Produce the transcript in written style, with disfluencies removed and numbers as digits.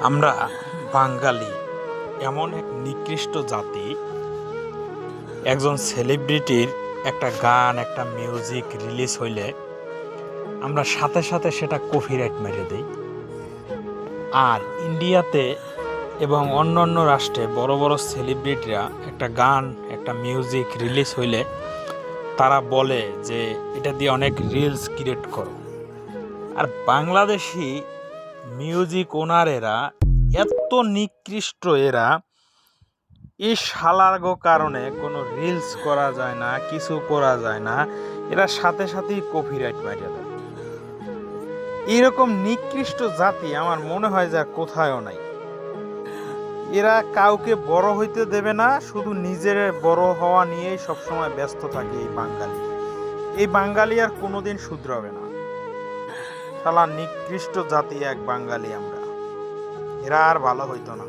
আমরা বাঙালি এমন এক নিকৃষ্ট জাতি, একজন সেলিব্রিটির একটা গান, একটা মিউজিক রিলিজ হইলে আমরা সাথে সাথে সেটা কপিরাইট মেরে দিই। আর ইন্ডিয়াতে এবং অন্য অন্য রাষ্ট্রে বড় বড় সেলিব্রিটিরা একটা গান, একটা মিউজিক রিলিজ হইলে তারা বলে যে এটা দিয়ে অনেক রিলস ক্রিয়েট করো। আর বাংলাদেশি মিউজিক ওনারেরা এত নিকৃষ্ট, এরা এই শালার্গো কারণে কোনো রিলস করা যায় না, কিছু করা যায় না, এরা সাথে সাথেই কপিরাইট মারিয়ে দেয়। এইরকম নিকৃষ্ট জাতি আমার মনে হয় যে আর কোথায়ও নাই। এরা কাউকে বড় হইতে দেবে না, শুধু নিজের বড় হওয়া নিয়েই সবসময় ব্যস্ত থাকে এই বাঙালি। এই বাঙালি আর কোনোদিন শুধরাবে না। শালা নিকৃষ্ট জাতি এক বাঙালি আমরা, এরা আর ভালো হইতো না।